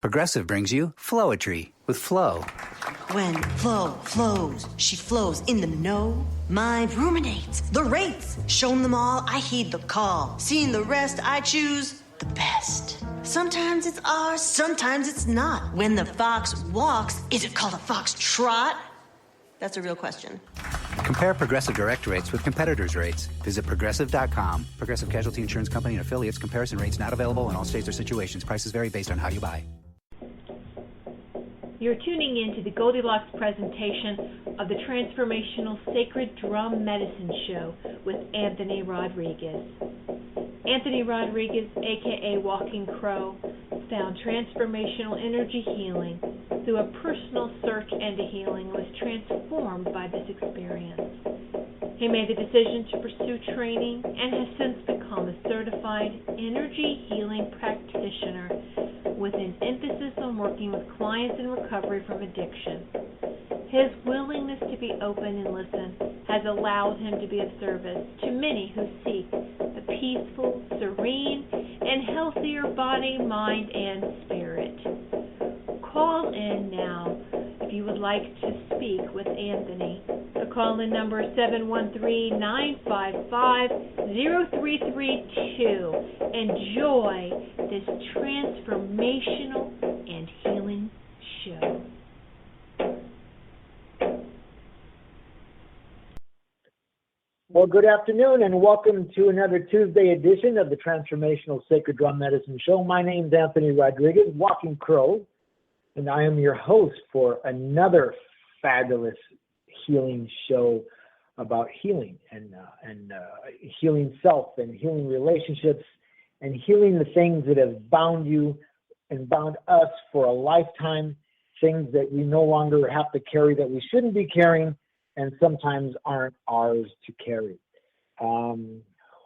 Progressive brings you Flowetry with Flo. When Flo flows, she flows in the know. Mind ruminates the rates. Shown them all, I heed the call. Seeing the rest, I choose the best. Sometimes it's ours, sometimes it's not. When the fox walks, is it called a fox trot? That's a real question. Compare Progressive direct rates with competitors' rates. Visit Progressive.com. Progressive Casualty Insurance Company and affiliates. Comparison rates not available in all states or situations. Prices vary based on how you buy. You're tuning in to the Goldilocks presentation of the Transformational Sacred Drum Medicine Show with Anthony Rodriguez. Anthony Rodriguez, a.k.a. Walking Crow, found transformational energy healing through a personal search into healing and was transformed by this experience. He made the decision to pursue training and has since become a certified energy healing practitioner with an emphasis on working with clients in recovery from addiction. His willingness to be open and listen has allowed him to be of service to many who seek a peaceful, serene, and healthier body, mind, and spirit. Call in now if you would like to speak with Anthony. The call-in number is 713-955-0332. Enjoy this transformational and healing show. Well, good afternoon and welcome to another Tuesday edition of the Transformational Sacred Drum Medicine Show. My name is Anthony Rodriguez, Walking Crow, and I am your host for another fabulous healing show about healing and healing self and healing relationships and healing the things that have bound you and bound us for a lifetime, things that we no longer have to carry that we shouldn't be carrying and sometimes aren't ours to carry.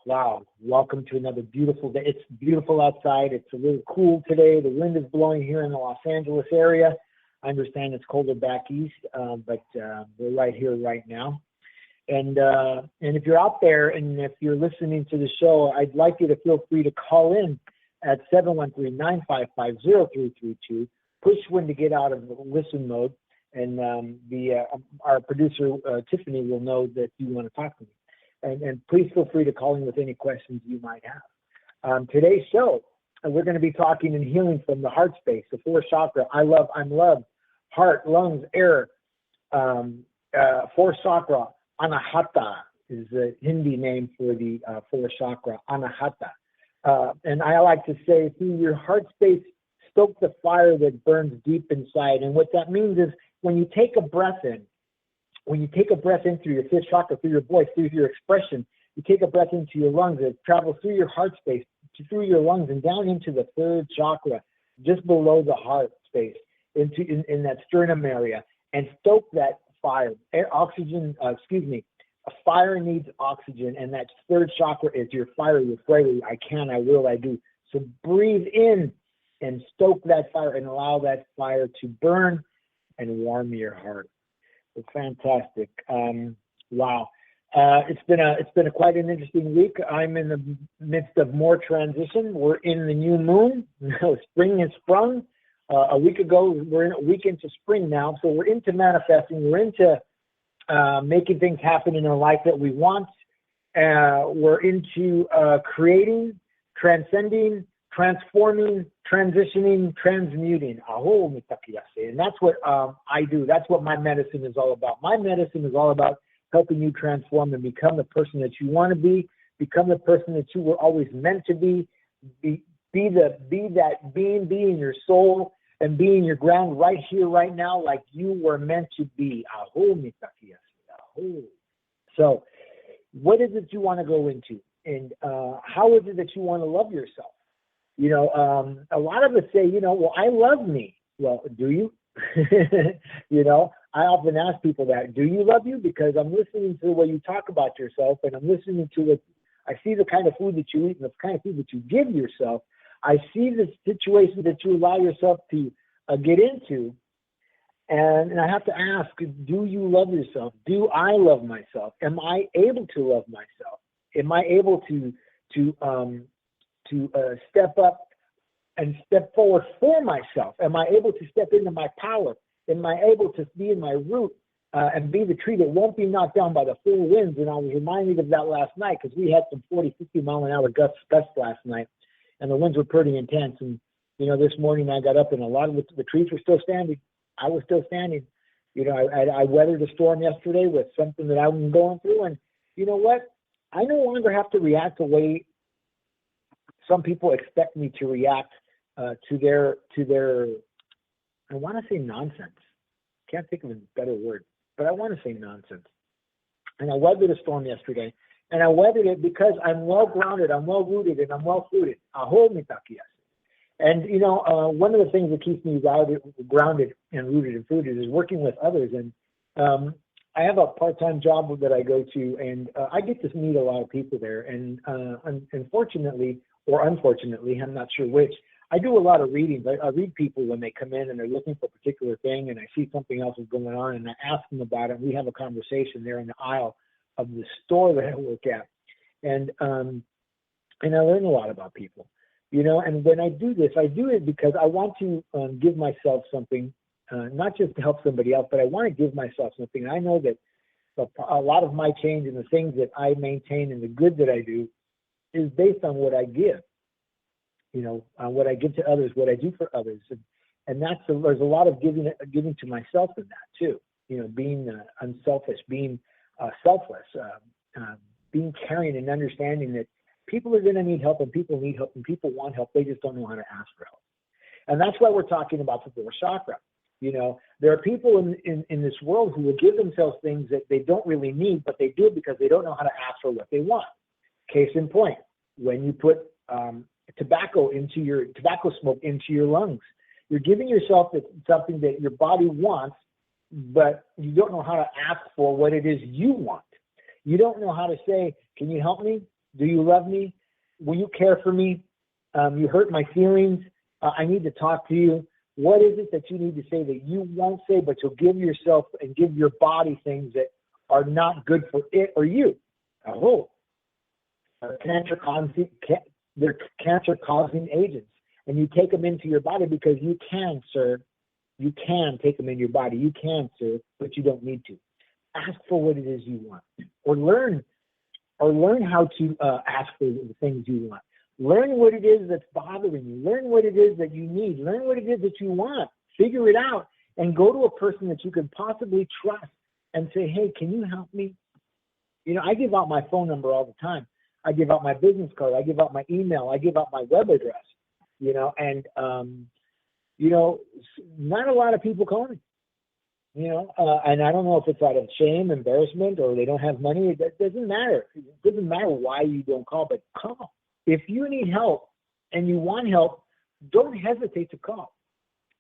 Wow, welcome to another beautiful day. It's beautiful outside. It's a little cool today. The wind is blowing here in the Los Angeles area. I understand it's colder back east, but we're right here right now. And if you're out there and if you're listening to the show, I'd like you to feel free to call in at 713-955-0332. Push when to get out of listen mode, and our producer, Tiffany, will know that you want to talk to me. And please feel free to call in with any questions you might have. Today's show, we're going to be talking and healing from the heart space, the fourth chakra. I'm love, heart, lungs, air, fourth chakra. Anahata is the Hindi name for the fourth chakra, Anahata. And I like to say, through your heart space, stoke the fire that burns deep inside. And what that means is when you take a breath in, through your fifth chakra, through your voice, through your expression, you take a breath into your lungs, it travels through your heart space, through your lungs, and down into the third chakra, just below the heart space, in that sternum area, and stoke that fire. A fire needs oxygen, and that third chakra is your fire, your flame. I can, I will, I do. So breathe in and stoke that fire and allow that fire to burn and warm your heart. It's fantastic. Wow. It's been quite an interesting week. I'm in the midst of more transition. We're in the new moon. Spring has sprung. A week ago, we're in a week into spring now. So we're into manifesting. We're into making things happen in our life that we want. We're into creating, transcending, transforming, transitioning, transmuting. And that's what I do. That's what my medicine is all about. My medicine is all about helping you transform and become the person that you want to be, become the person that you were always meant to be that being, be in your soul and be in your ground right here, right now, like you were meant to be. So what is it you want to go into? And how is it that you want to love yourself? You know, a lot of us say, well, I love me. Well, do you? I often ask people that, do you love you? Because I'm listening to the way you talk about yourself, and I'm listening to it. I see the kind of food that you eat and the kind of food that you give yourself. I see the situations that you allow yourself to get into. And I have to ask, do you love yourself? Do I love myself? Am I able to love myself? Am I able to step up and step forward for myself? Am I able to step into my power? Am I able to be in my root and be the tree that won't be knocked down by the full winds? And I was reminded of that last night because we had some 40, 50 mile an hour gusts last night, and the winds were pretty intense. And, this morning I got up and a lot of the trees were still standing. I was still standing. I weathered a storm yesterday with something that I was going through. And you know what? I no longer have to react the way some people expect me to react to their, I want to say nonsense. Can't think of a better word, but I want to say nonsense. And I weathered a storm yesterday, and I weathered it because I'm well grounded, I'm well rooted, and I'm well footed. And one of the things that keeps me grounded and rooted and footed is working with others. And I have a part-time job that I go to, and I get to meet a lot of people there. And unfortunately, or unfortunately, I'm not sure which, I do a lot of readings. I read people when they come in and they're looking for a particular thing, and I see something else is going on, and I ask them about it. And we have a conversation there in the aisle of the store that I work at, and I learn a lot about people, And when I do this, I do it because I want to give myself something, not just to help somebody else, but I want to give myself something. And I know that a lot of my change and the things that I maintain and the good that I do is based on what I give. What I give to others, what I do for others, and there's a lot of giving to myself in that too. Being unselfish, being selfless, being caring, and understanding that people are going to need help, and people need help, and people want help. They just don't know how to ask for help, and that's why we're talking about the fourth chakra. There are people in this world who will give themselves things that they don't really need, but they do it because they don't know how to ask for what they want. Case in point, when you put tobacco smoke into your lungs, you're giving yourself something that your body wants, but you don't know how to ask for what it is you want. You don't know how to say, can you help me? Do you love me? Will you care for me? You hurt my feelings. I need to talk to you. What is it that you need to say that you won't say, but you'll give yourself and give your body things that are not good for it or you? They're cancer-causing agents, and you take them into your body because you can, sir. You can take them in your body. You can, sir, but you don't need to. Ask for what it is you want, or learn how to ask for the things you want. Learn what it is that's bothering you. Learn what it is that you need. Learn what it is that you want. Figure it out, and go to a person that you can possibly trust and say, hey, can you help me? I give out my phone number all the time. I give out my business card. I give out my email. I give out my web address, and not a lot of people call me, and I don't know if it's out of shame, embarrassment, or they don't have money. It doesn't matter. It doesn't matter why you don't call, but call. If you need help and you want help, don't hesitate to call.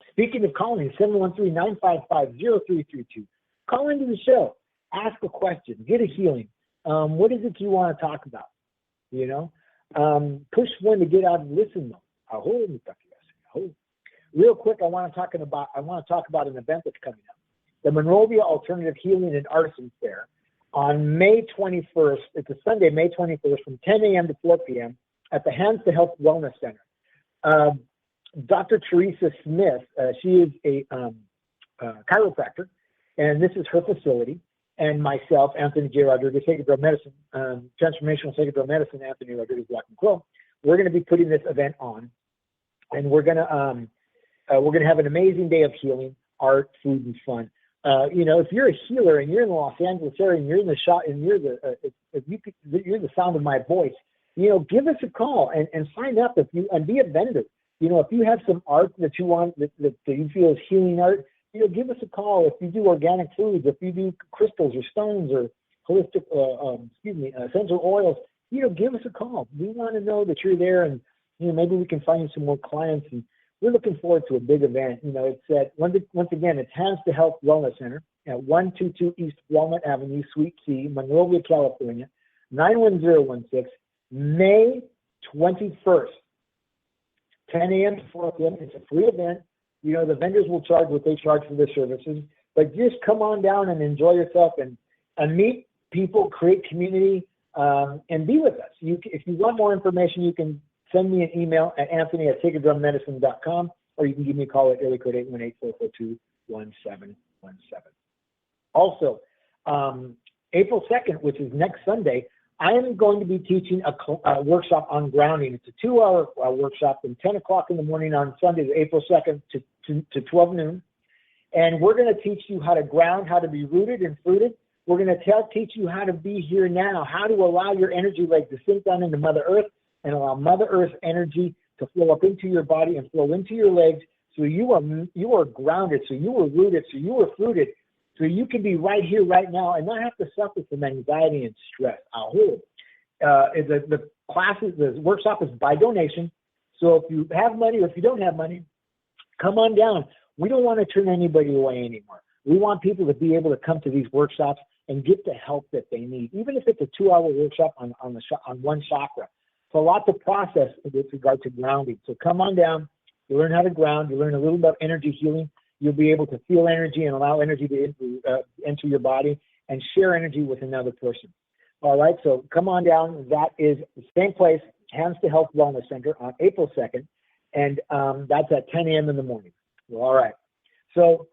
Speaking of calling, 713-955-0332. Call into the show. Ask a question. Get a healing. What is it you want to talk about? Push one to get out and listen mode. Real quick, I want to talk about an event that's coming up. The Monrovia Alternative Healing and Artisan Fair on May 21st. It's a Sunday, May 21st, from 10 a.m. to 4 p.m. at the Hands to Health Wellness Center. Dr. Teresa Smith, she is a chiropractor, and this is her facility. And myself, Anthony J. Rodriguez, Sacred Grove Medicine, Transformational Sacred Grove Medicine, Anthony Rodriguez, Black and Quill. We're going to be putting this event on, and we're going to have an amazing day of healing, art, food, and fun. If you're a healer and you're in the Los Angeles area and you're in the shot and you're the sound of my voice, give us a call and sign up and be a vendor. If you have some art that you want that you feel is healing art. Give us a call. If you do organic foods, if you do crystals or stones or holistic, essential oils, give us a call. We want to know that you're there, and maybe we can find you some more clients. And we're looking forward to a big event. It's at once again, it's Hands to Health Wellness Center at 122 East Walnut Avenue, Suite C, Monrovia, California, 91016, May 21st, 10 a.m. to 4 p.m. It's a free event. The vendors will charge what they charge for their services, but just come on down and enjoy yourself and meet people, create community, and be with us. If you want more information, you can send me an email at anthony@sacreddrummedicine.com, or you can give me a call at area code 818-442-1717. Also, April 2nd, which is next Sunday, I am going to be teaching a workshop on grounding. It's a 2-hour workshop from 10 o'clock in the morning on Sunday, April 2nd to 12 noon. And we're going to teach you how to ground, how to be rooted and fruited. We're going to teach you how to be here now, how to allow your energy like to sink down into Mother Earth and allow Mother Earth's energy to flow up into your body and flow into your legs. So you are grounded, so you are rooted, so you are fruited, so you can be right here, right now, and not have to suffer from anxiety and stress. The workshop is by donation. So if you have money or if you don't have money, come on down. We don't want to turn anybody away anymore. We want people to be able to come to these workshops and get the help that they need, even if it's a 2-hour workshop on one chakra. It's a lot to process with regard to grounding. So come on down. You learn how to ground. You learn a little about energy healing. You'll be able to feel energy and allow energy to enter your body and share energy with another person. All right, so come on down. That is the same place, Hands to Health Wellness Center, on April 2nd, and that's at 10 a.m. in the morning. All right. So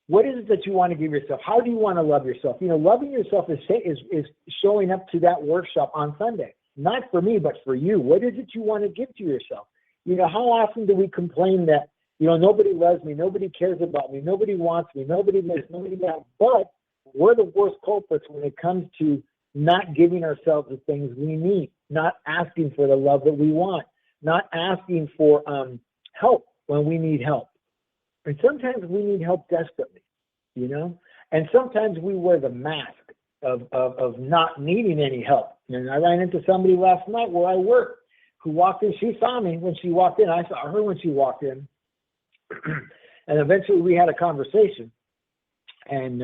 what is it that you want to give yourself? How do you want to love yourself? Loving yourself is showing up to that workshop on Sunday. Not for me, but for you. What is it you want to give to yourself? How often do we complain that, nobody loves me, nobody cares about me, nobody wants me, nobody this, nobody that. But we're the worst culprits when it comes to not giving ourselves the things we need, not asking for the love that we want, not asking for help when we need help. And sometimes we need help desperately, and sometimes we wear the mask of not needing any help. And I ran into somebody last night where I work who walked in. She saw me when she walked in. I saw her when she walked in. And eventually we had a conversation. And,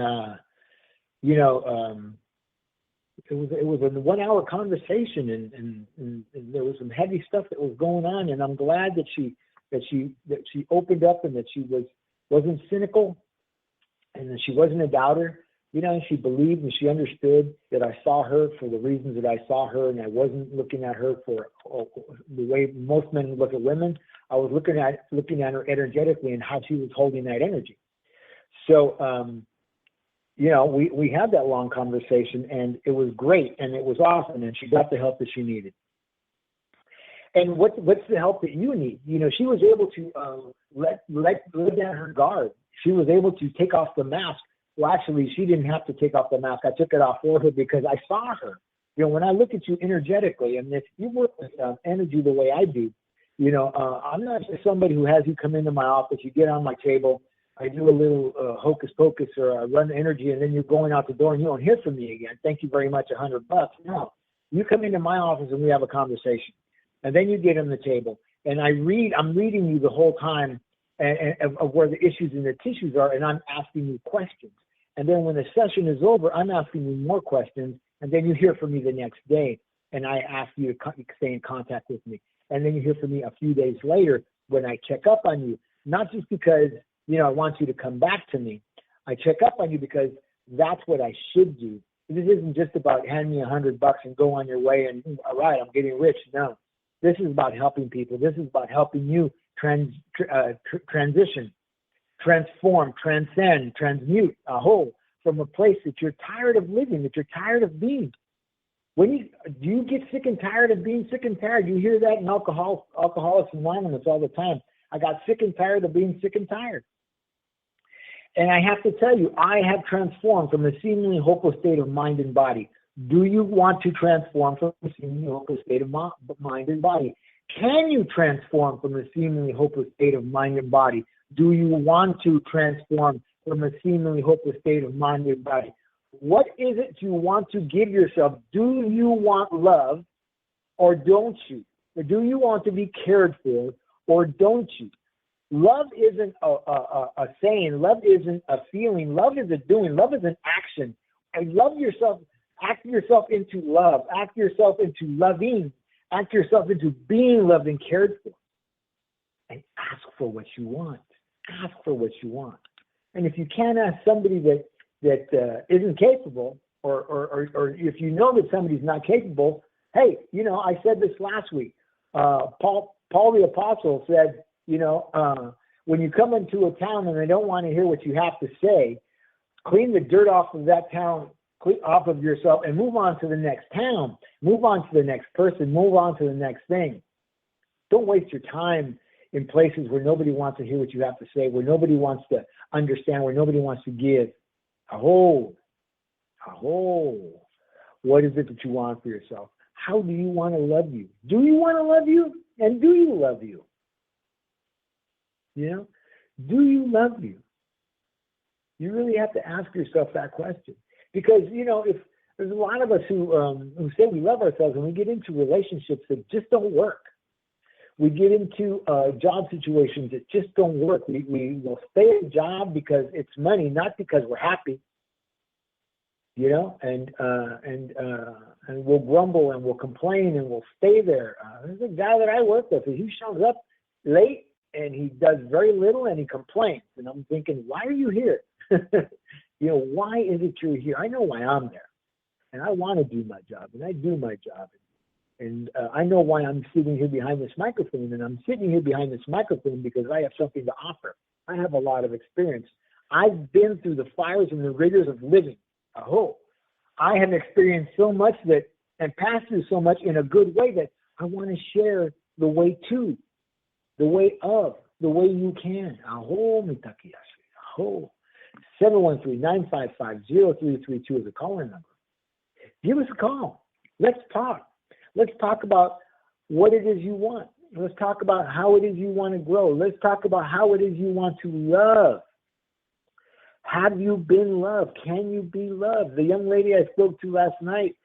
it was a 1-hour conversation, and there was some heavy stuff that was going on. And I'm glad that she opened up, and that she wasn't cynical, and that she wasn't a doubter. She believed and she understood that I saw her for the reasons that I saw her, and I wasn't looking at her for the way most men look at women. I was looking at her energetically and how she was holding that energy. So, we had that long conversation, and it was great, and it was awesome, and she got the help that she needed. And what's the help that you need? She was able to let down her guard. She was able to take off the mask. Well, actually, she didn't have to take off the mask. I took it off for her because I saw her. When I look at you energetically, and if you work with energy the way I do, I'm not just somebody who has you come into my office, you get on my table, I do a little hocus pocus, or I run the energy, and then you're going out the door and you don't hear from me again. Thank you very much, $100. No, you come into my office and we have a conversation. And then you get on the table, and I'm reading you the whole time of where the issues and the tissues are, and I'm asking you questions. And then when the session is over, I'm asking you more questions, and then you hear from me the next day, and I ask you to stay in contact with me. And then you hear from me a few days later when I check up on you, not just because, I want you to come back to me. I check up on you because that's what I should do. This isn't just about hand me $100 and go on your way and, all right, I'm getting rich. No. This is about helping people. This is about helping you transition, transform, transcend, transmute from a place that you're tired of living, that you're tired of being. Do you get sick and tired of being sick and tired? You hear that in Alcoholics Anonymous all the time. I got sick and tired of being sick and tired. And I have to tell you, I have transformed from a seemingly hopeless state of mind and body. Do you want to transform from a seemingly hopeless state of mind and body? Can you transform from a seemingly hopeless state of mind and body? Do you want to transform from a seemingly hopeless state of mind and body? What is it you want to give yourself? Do you want love, or don't you? Or do you want to be cared for, or don't you? Love isn't a saying. Love isn't a feeling. Love is a doing. Love is an action. And love yourself. Act yourself into love. Act yourself into loving. Act yourself into being loved and cared for. And ask for what you want. Ask for what you want. And if you can't ask somebody that isn't capable, or if you know that somebody's not capable, hey, I said this last week. Paul the Apostle said, when you come into a town and they don't want to hear what you have to say, clean the dirt off of that town, off of yourself, and move on to the next town, move on to the next person, move on to the next thing. Don't waste your time in places where nobody wants to hear what you have to say, where nobody wants to understand, where nobody wants to give. What is it that you want for yourself? How do you want to love you? Do you want to love you? And do you love you? Do you love you? You really have to ask yourself that question. Because, if there's a lot of us who say we love ourselves, and we get into relationships that just don't work. We get into job situations that just don't work. We will stay at a job because it's money, not because we're happy. And we'll grumble and we'll complain and we'll stay there. There's a guy that I work with, he shows up late and he does very little and he complains. And I'm thinking, why are you here? Why is it you're here? I know why I'm there. And I want to do my job, and I do my job. And I know why I'm sitting here behind this microphone, and I'm sitting here behind this microphone because I have something to offer. I have a lot of experience. I've been through the fires and the rigors of living. I have experienced so much and passed through so much in a good way that I want to share the way to, the way of, the way you can. 713-955-0332 is a call-in number. Give us a call. Let's talk. Let's talk about what it is you want. Let's talk about how it is you want to grow. Let's talk about how it is you want to love. Have you been loved? Can you be loved? The young lady I spoke to last night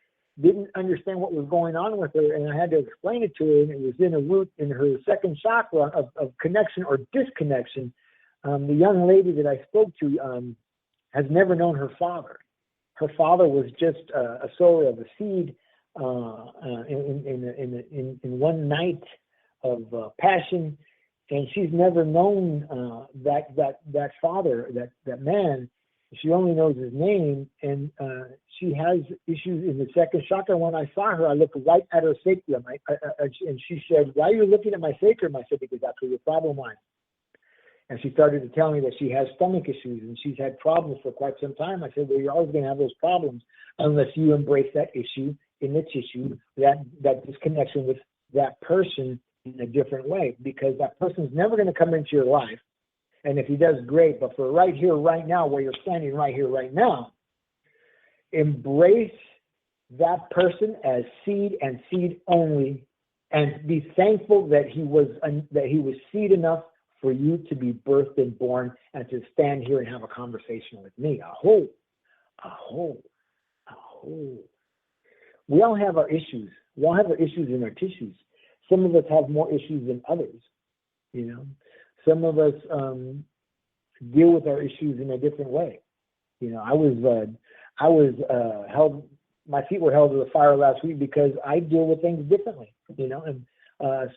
didn't understand what was going on with her, and I had to explain it to her, and it was in a root in her second chakra of connection or disconnection. The young lady that I spoke to has never known her father. Her father was just a sower of a seed in one night of passion, and she's never known that father, that man. She only knows his name, and she has issues in the second chakra. When I saw her, I looked right at her sacrum, and she said, "Why are you looking at my sacrum?" I said, "Because that's where your problem lies." And she started to tell me that she has stomach issues, and she's had problems for quite some time. I said, well, you're always going to have those problems unless you embrace that issue in the tissue, that disconnection with that person in a different way, because that person's never going to come into your life. And if he does, great. But for right here, right now, where you're standing right here, right now, embrace that person as seed and seed only, and be thankful that he was seed enough for you to be birthed and born and to stand here and have a conversation with me. We all have our issues. We all have our issues in our tissues. Some of us have more issues than others. Some of us deal with our issues in a different way. I was held. My feet were held to the fire last week because I deal with things differently. And I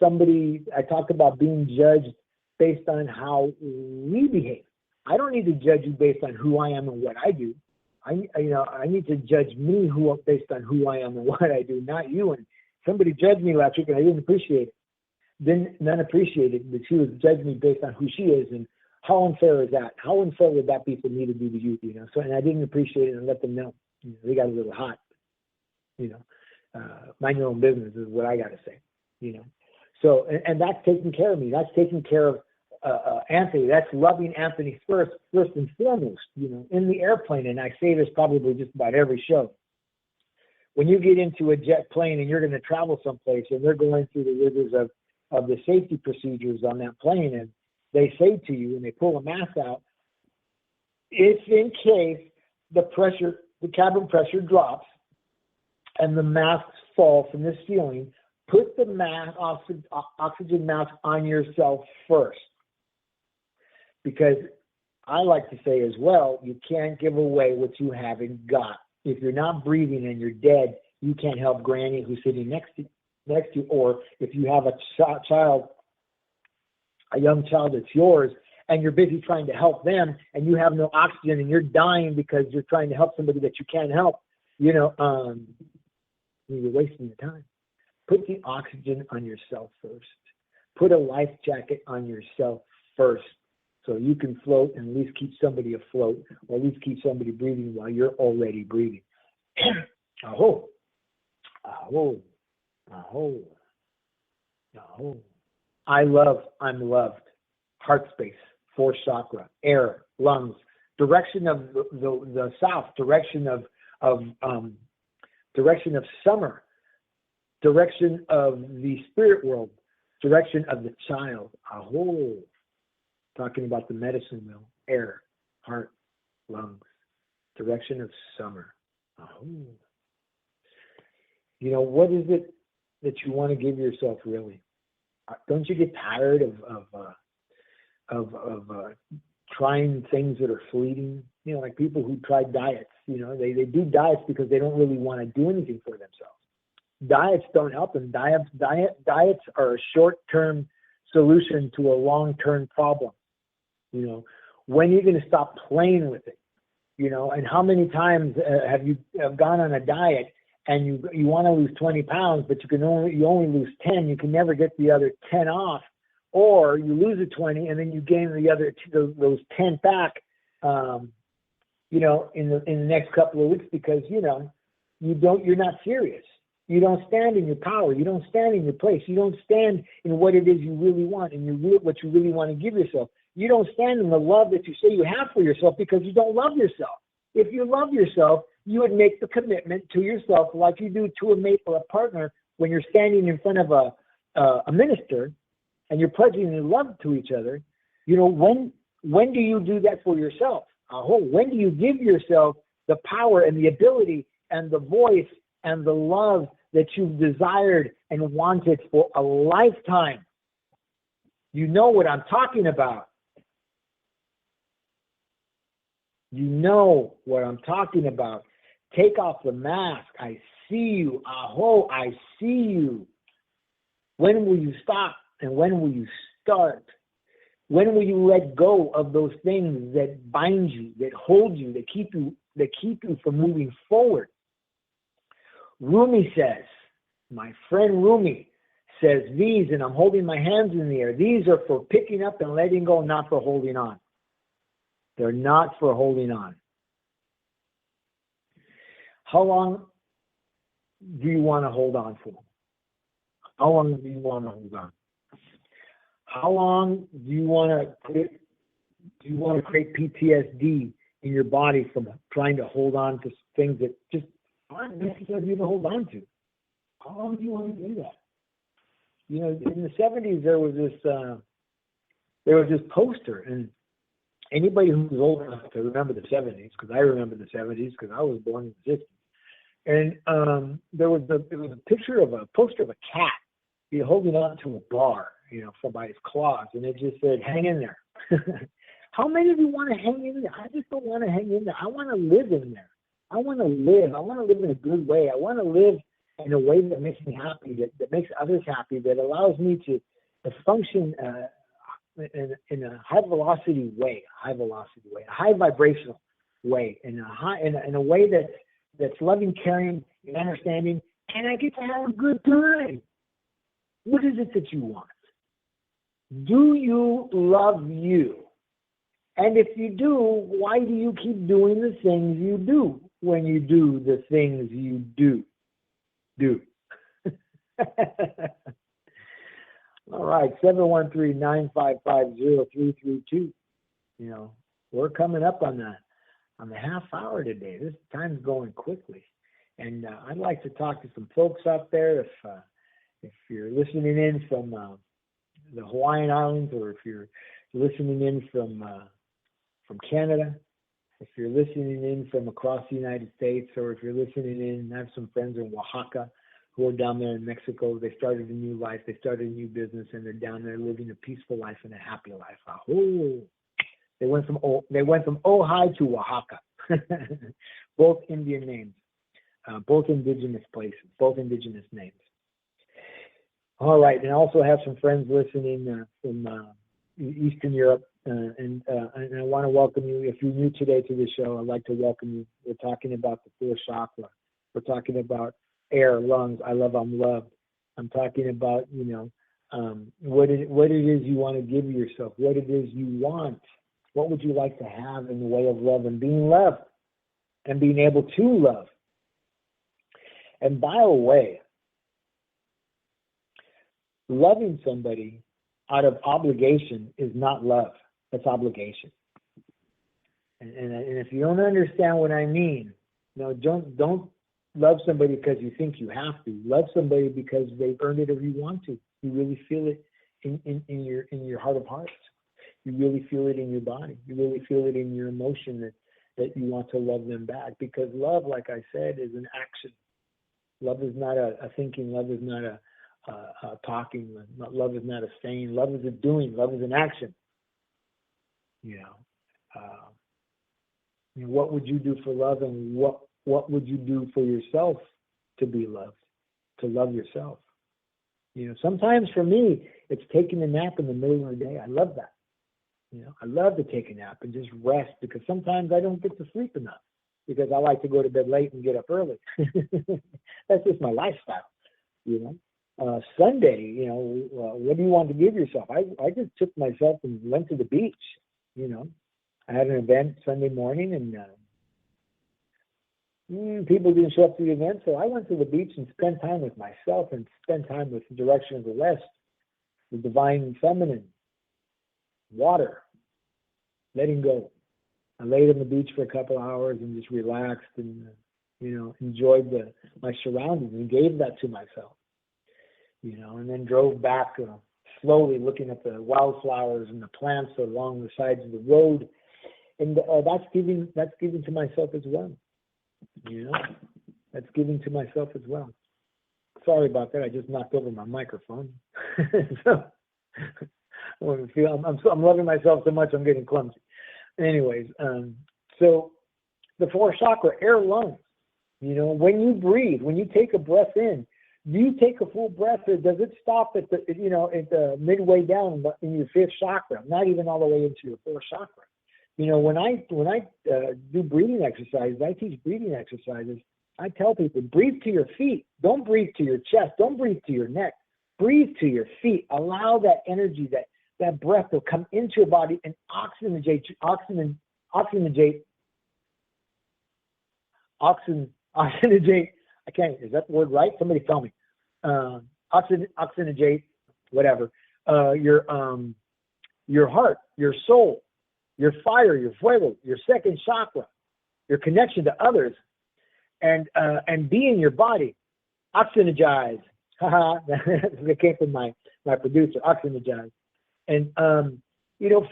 talked about being judged based on how we behave. I don't need to judge you based on who I am and what I do. I need to judge me based on who I am and what I do, not you. And somebody judged me last week and I didn't appreciate it. Didn't appreciate it, but she was judging me based on who she is, and how unfair is that? How unfair would that be for me to do to you? So, and I didn't appreciate it and let them know. They got a little hot. Mind your own business is what I got to say. So, and that's taking care of me. That's taking care of Anthony. That's loving Anthony first and foremost. In the airplane, and I say this probably just about every show. When you get into a jet plane and you're going to travel someplace, and they're going through the rigors of the safety procedures on that plane, and they say to you, and they pull a mask out, if in case the cabin pressure drops and the masks fall from this ceiling, put the oxygen mask on yourself first. Because I like to say as well, you can't give away what you haven't got. If you're not breathing and you're dead, you can't help Granny who's sitting next to you. Or if you have a young child that's yours, and you're busy trying to help them, and you have no oxygen, and you're dying because you're trying to help somebody that you can't help, you're wasting your time. Put the oxygen on yourself first. Put a life jacket on yourself first so you can float and at least keep somebody afloat, or at least keep somebody breathing while you're already breathing. Aho. Aho. Aho. Aho. I'm loved. Heart space, fourth chakra, air, lungs, direction of the south, direction of summer, direction of the spirit world, direction of the child. Aho. Talking about the medicine wheel, air, heart, lungs, direction of summer. Aho. You know, what is it that you want to give yourself, really? Don't you get tired of trying things that are fleeting? You know, like people who try diets. You know, they do diets because they don't really want to do anything for themselves. Diets don't help them. Diets are a short-term solution to a long-term problem. You know, when are you going to stop playing with it? You know, and how many times have you gone on a diet and you want to lose 20 pounds, but you only lose 10. You can never get the other 10 off, or you lose the 20 and then you gain the other those 10 back. You know, in the next couple of weeks, because you're not serious. You don't stand in your power. You don't stand in your place. You don't stand in what it is you really want and what you really want to give yourself. You don't stand in the love that you say you have for yourself because you don't love yourself. If you love yourself, you would make the commitment to yourself like you do to a mate or a partner when you're standing in front of a minister and you're pledging your love to each other. You know, when do you do that for yourself? When do you give yourself the power and the ability and the voice and the love that you've desired and wanted for a lifetime? You know what I'm talking about. You know what I'm talking about. Take off the mask. I see you. Aho, I see you. When will you stop and when will you start? When will you let go of those things that bind you, that hold you, that keep you from moving forward? Rumi says, my friend Rumi says, these, and I'm holding my hands in the air, these are for picking up and letting go, not for holding on. They're not for holding on. How long do you want to hold on for? How long do you want to hold on? How long do you want to create PTSD in your body from trying to hold on to things that just aren't necessary for you to hold on to? How long do you want to do that? You know, in the 70s there was this poster, and anybody who's old enough to remember the 70s, because I remember the 70s because I was born in the 60s, and there was a poster of a cat holding on to a bar, from by his claws, and it just said, "Hang in there." How many of you want to hang in there? I just don't want to hang in there. I want to live in there. I want to live. I want to live in a good way. I want to live in a way that makes me happy, that makes others happy, that allows me to function in a high velocity way, a high vibrational way, in a way that's loving, caring, and understanding, and I get to have a good time. What is it that you want? Do you love you? And if you do, why do you keep doing the things you do when you do the things you do? All right, 713-955-0332. We're coming up on the half hour today. This time's going quickly. And I'd like to talk to some folks out there. If you're listening in from the Hawaiian Islands, or if you're listening in from Canada, if you're listening in from across the United States, or if you're listening in, I have some friends in Oaxaca who are down there in Mexico. They started a new life, they started a new business, and they're down there living a peaceful life and a happy life. Oh, they went from Ojai to Oaxaca. Both Indian names, both indigenous places, both indigenous names. All right, and I also have some friends listening from Eastern Europe, and I want to welcome you. If you're new today to the show, I'd like to welcome you. We're talking about the fourth chakra. We're talking about air, lungs, I love, I'm loved, I'm talking about, what it is you want to give yourself, what it is you want. What would you like to have in the way of love and being loved and being able to love? And by the way, loving somebody out of obligation is not love. That's obligation. And if you don't understand what I mean, don't love somebody because you think you have to. Love somebody because they've earned it or you want to. You really feel it in your heart of hearts. You really feel it in your body. You really feel it in your emotion that you want to love them back. Because love, like I said, is an action. Love is not a thinking. Love is not a talking. Love is not a saying. Love is a doing. Love is an action. What would you do for love, and what would you do for yourself to be loved, to love yourself? Sometimes for me, it's taking a nap in the middle of the day. I love that. I love to take a nap and just rest, because sometimes I don't get to sleep enough because I like to go to bed late and get up early. That's just my lifestyle. Sunday, what do you want to give yourself? I just took myself and went to the beach. I had an event Sunday morning, and people didn't show up to the event, so I went to the beach and spent time with myself and spent time with the direction of the West, the divine feminine, water, letting go. I laid on the beach for a couple hours and just relaxed and, enjoyed my surroundings and gave that to myself, and then drove back slowly, looking at the wildflowers and the plants along the sides of the road. And that's giving to myself as well. That's giving to myself as well. Sorry about that. I just knocked over my microphone. So I'm loving myself so much I'm getting clumsy. Anyways, so the fourth chakra, air, lungs. When you breathe, when you take a breath in, do you take a full breath, or does it stop at the midway down in your fifth chakra, not even all the way into your fourth chakra? When I do breathing exercises, I teach breathing exercises. I tell people, breathe to your feet. Don't breathe to your chest. Don't breathe to your neck. Breathe to your feet. Allow that energy, that breath to come into your body and oxygenate. I can't. Is that the word right? Somebody tell me. Oxygenate, whatever. Your heart, your soul, your fire, your fuego, your second chakra, your connection to others, and be in your body. Oxygenate. Haha, that came from my producer. Oxygenate. And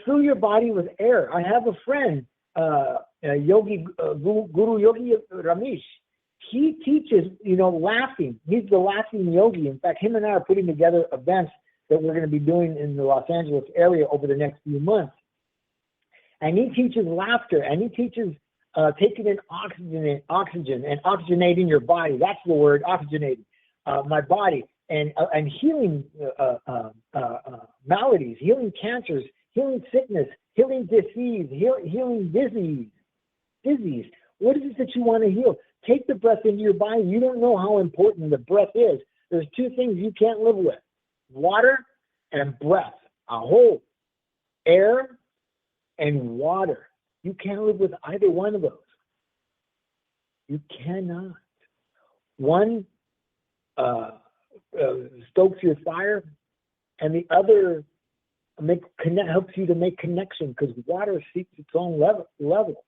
fill your body with air. I have a friend, Guru Yogi Ramesh. He teaches, laughing. He's the laughing yogi. In fact, him and I are putting together events that we're going to be doing in the Los Angeles area over the next few months. And he teaches laughter, and he teaches taking in oxygen and oxygenating your body. That's the word, oxygenating my body, and healing maladies, healing cancers, healing sickness, healing disease, healing disease. What is it that you want to heal? Take the breath into your body. You don't know how important the breath is. There's two things you can't live with: water and breath. A whole air and water. You can't live with either one of those. You cannot. One stokes your fire, and the other helps you to make connection, because water seeks its own level.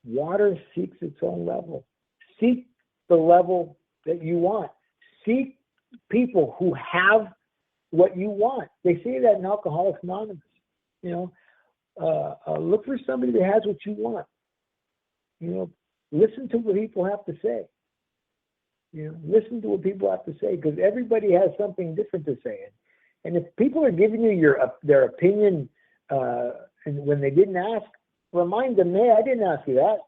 Water seeks its own level. Seek the level that you want. Seek people who have what you want. They say that in Alcoholics Anonymous. Look for somebody that has what you want. Listen to what people have to say. Listen to what people have to say, because everybody has something different to say. And if people are giving you their opinion, and when they didn't ask, remind them, hey, I didn't ask you that.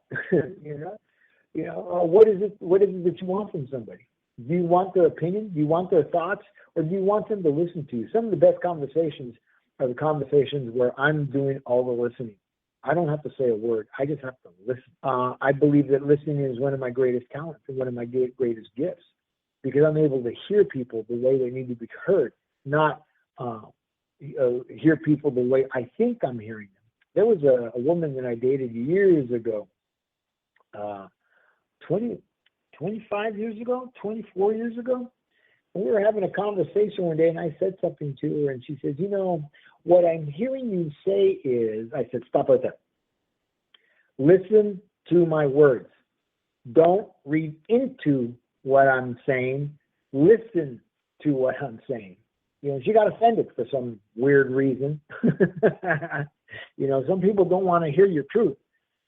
What is it that you want from somebody? Do you want their opinion? Do you want their thoughts? Or do you want them to listen to you? Some of the best conversations are the conversations where I'm doing all the listening. I don't have to say a word. I just have to listen. I believe that listening is one of my greatest talents and one of my greatest gifts. because I'm able to hear people the way they need to be heard, not hear people the way I think I'm hearing them. There was a woman that I dated years ago, 25 years ago, 24 years ago. And we were having a conversation one day, and I said something to her, and she said, you know, what I'm hearing you say is, I said, stop right there. Listen to my words. Don't read into what I'm saying. Listen to what I'm saying. You know, she got offended for some weird reason. You know, some people don't want to hear your truth.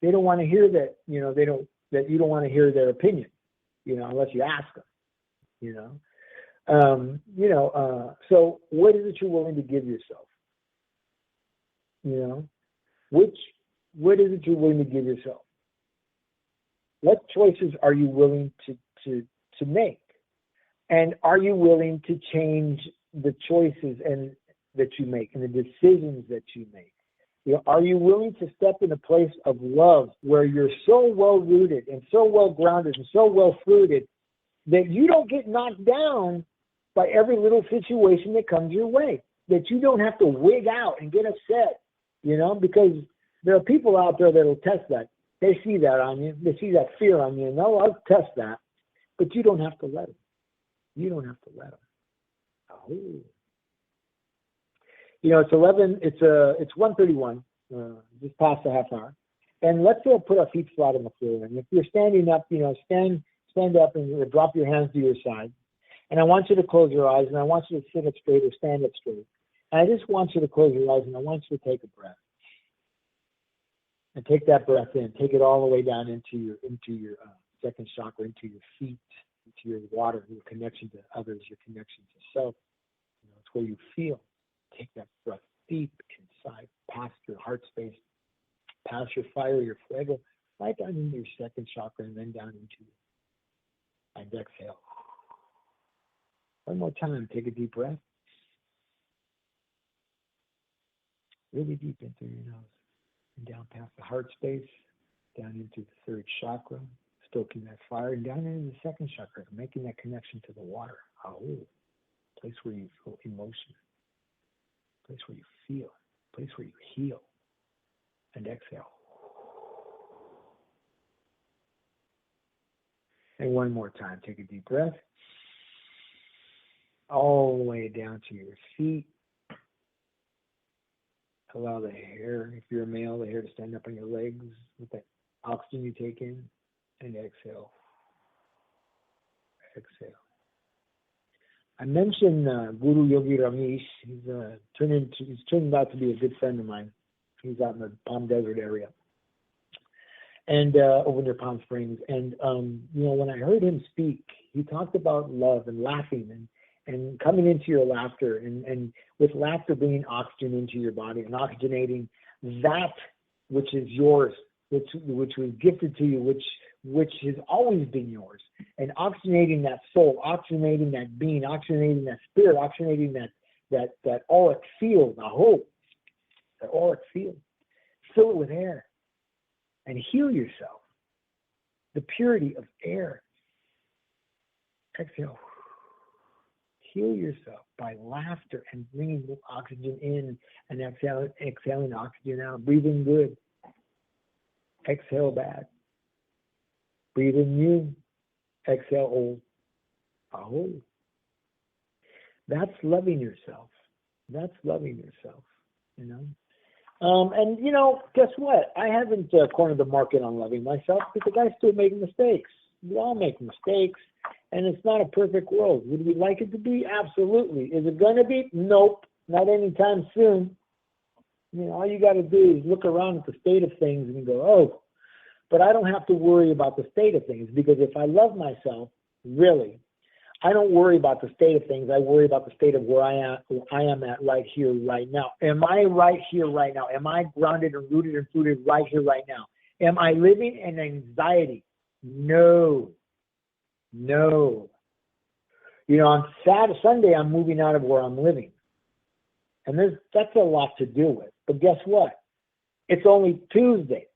They don't want to hear that, you know, that you don't want to hear their opinion, you know, unless you ask them, you know. So what is it you're willing to give yourself? You know, what is it you're willing to give yourself? What choices are you willing to make? And are you willing to change the choices that you make and the decisions that you make? You know, are you willing to step in a place of love where you're so well rooted and so well grounded and so well fruited that you don't get knocked down by every little situation that comes your way, that you don't have to wig out and get upset, you know, because there are people out there that will test that. They see that on you. They see that fear on you, and they'll test that, but you don't have to let them. You don't have to let them. Oh. You know, it's 1:31, just past the half hour. And let's put our feet flat on the floor. And if you're standing up, you know, stand up and drop your hands to your side. And I want you to close your eyes, and I want you to sit up straight or stand up straight. And I just want you to close your eyes, and I want you to take a breath. And take that breath in. Take it all the way down into your second chakra, into your feet, into your water, your connection to others, your connection to self. You know, it's where you feel. Take that breath deep inside, past your heart space, past your fire, your fuego, right down into your second chakra, and then down into it. And exhale. One more time, take a deep breath. Really deep in through your nose. And down past the heart space, down into the third chakra, stoking that fire, and down into the second chakra, making that connection to the water. Oh, place where you feel emotion. Place where you feel, place where you heal, and exhale. And one more time, take a deep breath, all the way down to your feet. Allow the hair, if you're a male, the hair to stand up on your legs with that oxygen you take in, and exhale. Exhale. I mentioned Guru Yogi Ramesh. He's turned out to be a good friend of mine. He's out in the Palm Desert area, and over near Palm Springs. And you know, when I heard him speak, he talked about love and laughing and coming into your laughter, and with laughter bringing oxygen into your body and oxygenating that which is yours, which was gifted to you, which has always been yours, and oxygenating that soul, oxygenating that being, oxygenating that spirit, oxygenating that auric field, the hope, the auric field. Fill it with air and heal yourself. The purity of air. Exhale. Heal yourself by laughter and bringing oxygen in and exhaling oxygen out. Breathing good. Exhale bad. Breathe in new. Exhale old. Oh. That's loving yourself. That's loving yourself, you know. And, you know, guess what? I haven't cornered the market on loving myself because I still make mistakes. We all make mistakes, and it's not a perfect world. Would we like it to be? Absolutely. Is it going to be? Nope. Not anytime soon. You know, all you got to do is look around at the state of things and go, oh, but I don't have to worry about the state of things, because if I love myself, really, I don't worry about the state of things. I worry about the state of where I am at right here, right now. Am I right here, right now? Am I grounded and rooted and fruited right here, right now? Am I living in anxiety? No. No. You know, on Sunday, I'm moving out of where I'm living. And that's a lot to deal with. But guess what? It's only Tuesday.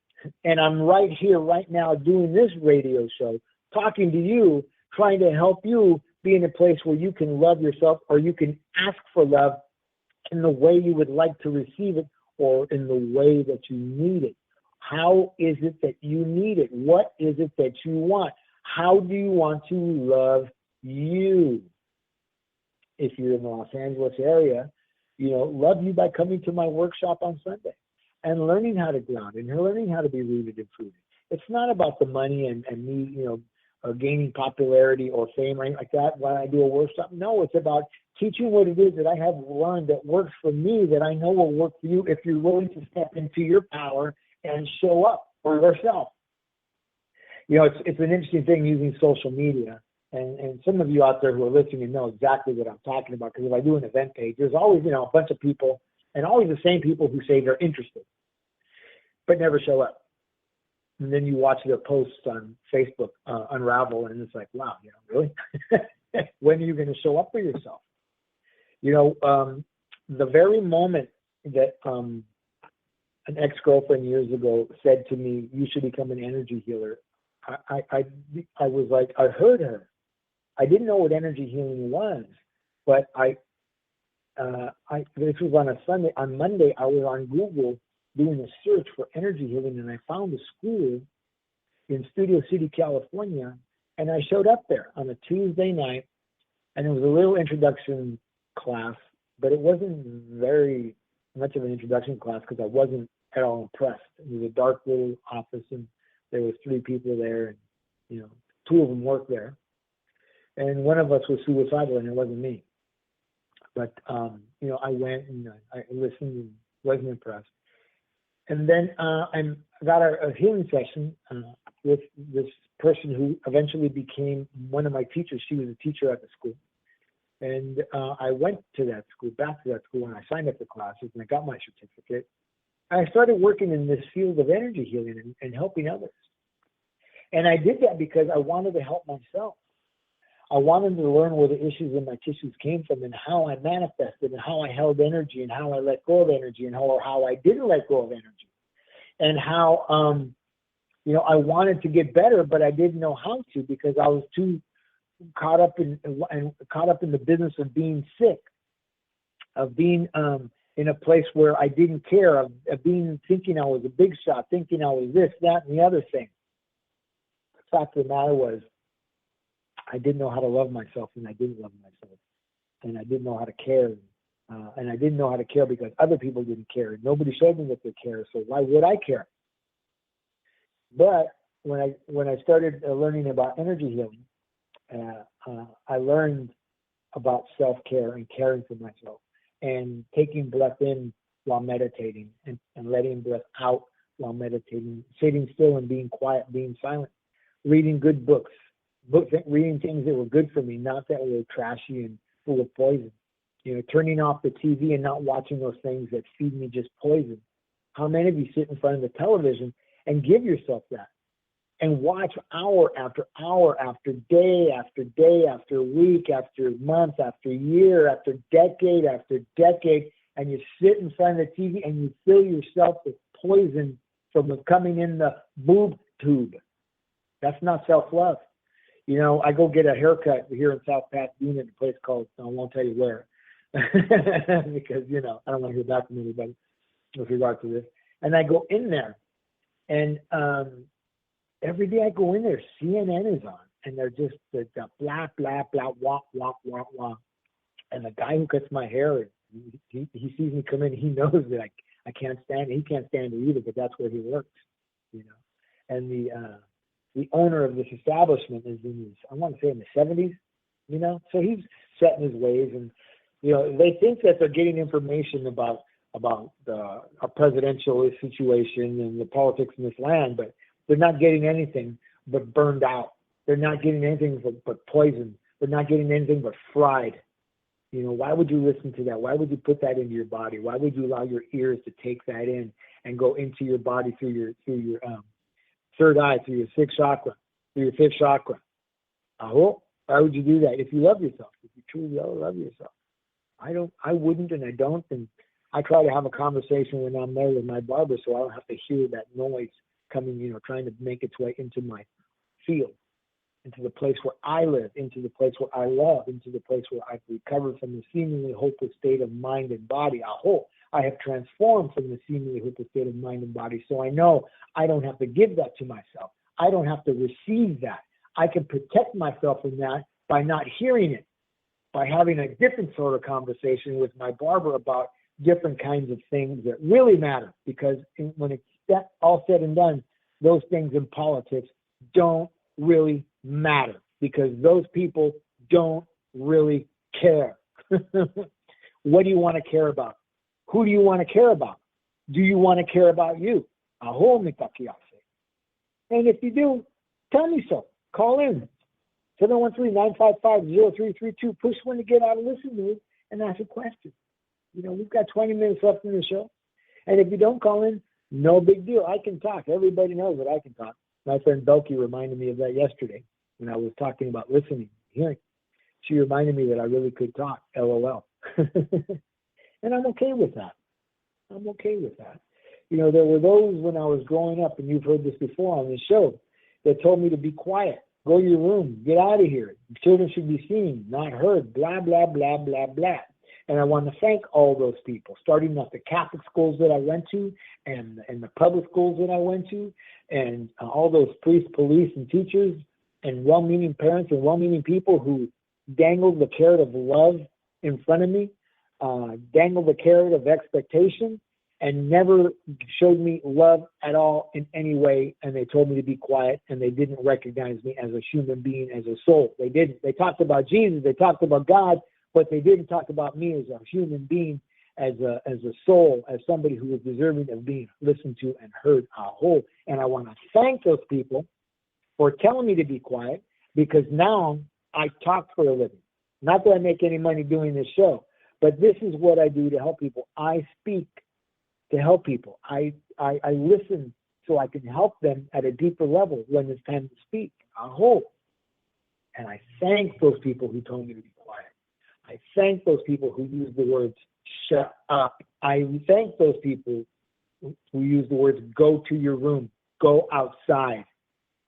And I'm right here, right now, doing this radio show, talking to you, trying to help you be in a place where you can love yourself, or you can ask for love in the way you would like to receive it, or in the way that you need it. How is it that you need it? What is it that you want? How do you want to love you? If you're in the Los Angeles area, love you by coming to my workshop on Sunday and learning how to ground and learning how to be rooted and fruited. It's not about the money and me, gaining popularity or fame or anything like that when I do a workshop. No, it's about teaching what it is that I have learned that works for me, that I know will work for you if you're willing to step into your power and show up for yourself. It's an interesting thing using social media. And some of you out there who are listening know exactly what I'm talking about, because if I do an event page, there's always, a bunch of people, and always the same people who say they're interested, but never show up. And then you watch their posts on Facebook unravel, and it's like, wow, really? When are you going to show up for yourself? The very moment that an ex-girlfriend years ago said to me, you should become an energy healer, I was like, I heard her. I didn't know what energy healing was, but this was on a Sunday. On Monday, I was on Google doing a search for energy healing, and I found a school in Studio City, California, and I showed up there on a Tuesday night, and it was a little introduction class, but it wasn't very much of an introduction class because I wasn't at all impressed. It was a dark little office, and there was 3 people there, and 2 of them worked there. And one of us was suicidal, and it wasn't me. But, I went and I listened and wasn't impressed. And then I got a healing session with this person who eventually became one of my teachers. She was a teacher at the school. And I went to that school, back to that school, and I signed up for classes, and I got my certificate. And I started working in this field of energy healing and helping others. And I did that because I wanted to help myself. I wanted to learn where the issues in my tissues came from, and how I manifested, and how I held energy, and how I let go of energy, and how I didn't let go of energy, and how I wanted to get better, but I didn't know how to, because I was too caught up in the business of being sick, of being in a place where I didn't care, of thinking I was a big shot, thinking I was this, that, and the other thing. The fact of the matter was, I didn't know how to love myself, and I didn't love myself, and I didn't know how to care, and I didn't know how to care because other people didn't care, and nobody showed me that they care. So why would I care? But when I started learning about energy healing, I learned about self-care and caring for myself, and taking breath in while meditating, and letting breath out while meditating, sitting still and being quiet, being silent, reading good books, reading things that were good for me, not that were trashy and full of poison. Turning off the TV and not watching those things that feed me just poison. How many of you sit in front of the television and give yourself that, and watch hour after hour, after day, after week, after month, after year, after decade, and you sit in front of the TV and you fill yourself with poison from coming in the boob tube? That's not self-love. I go get a haircut here in South Pasadena at a place called, I won't tell you where, because, I don't want to hear back from anybody with regard to this. And I go in there, and every day I go in there, CNN is on, and they're just the blah, blah, blah, wah, wah, wah, wah. And the guy who cuts my hair, he sees me come in, he knows that I can't stand it. He can't stand it either, but that's where he works, And the owner of this establishment is in his, I want to say in the 70s, so he's set in his ways, and they think that they're getting information about a presidential situation and the politics in this land, but they're not getting anything but burned out. They're not getting anything but poison. They're not getting anything but fried. Why would you listen to that? Why would you put that into your body? Why would you allow your ears to take that in and go into your body through your third eye, through your sixth chakra, through your fifth chakra? Why would you do that? If you love yourself, if you truly love yourself. I wouldn't, and I don't, and I try to have a conversation when I'm there with my barber, so I don't have to hear that noise coming, trying to make its way into my field. into the place where I live, into the place where I love, into the place where I've recovered from the seemingly hopeless state of mind and body. I have transformed from the seemingly hopeless state of mind and body, so I know I don't have to give that to myself. I don't have to receive that. I can protect myself from that by not hearing it, by having a different sort of conversation with my barber about different kinds of things that really matter. Because when it's all said and done, those things in politics don't really matter, because those people don't really care. What do you want to care about? Who do you want to care about? Do you want to care about you? Aho mitakiase. And if you do, tell me so. Call in. 713-955-0332. Push one to get out and listen to it and ask a question. We've got 20 minutes left in the show. And if you don't call in, no big deal. I can talk. Everybody knows that I can talk. My friend Belky reminded me of that yesterday when I was talking about listening, hearing. She reminded me that I really could talk, LOL. And I'm okay with that. I'm okay with that. There were those when I was growing up, and you've heard this before on this show, that told me to be quiet, go to your room, get out of here. Children should be seen, not heard, blah, blah, blah, blah, blah. And I want to thank all those people, starting at the Catholic schools that I went to and the public schools that I went to, and all those priests, police, and teachers, and well-meaning parents and well-meaning people who dangled the carrot of love in front of me, dangled the carrot of expectation, and never showed me love at all in any way. And they told me to be quiet, and they didn't recognize me as a human being, as a soul. They didn't. They talked about Jesus, they talked about God, but they didn't talk about me as a human being, as a soul, as somebody who was deserving of being listened to and heard. And I want to thank those people for telling me to be quiet, because now I talk for a living. Not that I make any money doing this show, but this is what I do to help people. I speak to help people. I listen so I can help them at a deeper level when it's time to speak. And I thank those people who told me to be quiet. I thank those people who use the words shut up. I thank those people who use the words go to your room, go outside,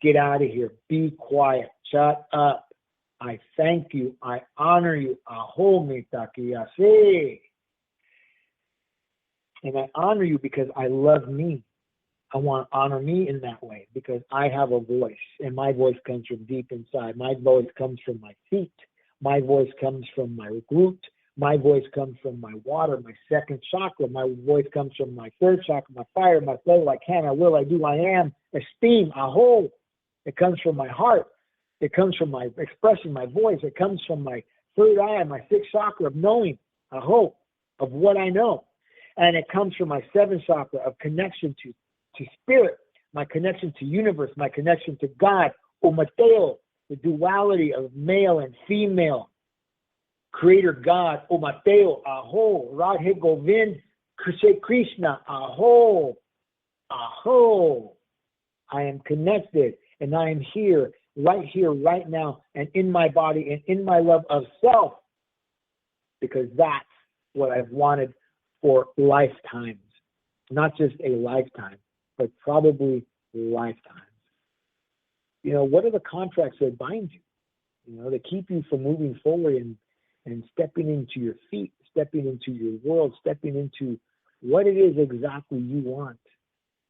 get out of here, be quiet, shut up. I thank you. I honor you. Aho mitakiase. And I honor you because I love me. I want to honor me in that way because I have a voice, and my voice comes from deep inside. My voice comes from my feet. My voice comes from my root. My voice comes from my water, my second chakra. My voice comes from my third chakra, my fire, my flow. I can, I will, I do, I am, esteem, aho. It comes from my heart. It comes from my expression, my voice. It comes from my third eye, my sixth chakra of knowing, aho, of what I know. And it comes from my seventh chakra of connection to spirit, my connection to universe, my connection to God, Omateo, the duality of male and female, creator God, Omateo, aho, Radhe Govind, Krishna, aho, aho. I am connected, and I am here, right now, and in my body, and in my love of self, because that's what I've wanted for lifetimes. Not just a lifetime, but probably lifetimes. You know, what are the contracts that bind you? You know, that keep you from moving forward and stepping into your feet, stepping into your world, stepping into what it is exactly you want.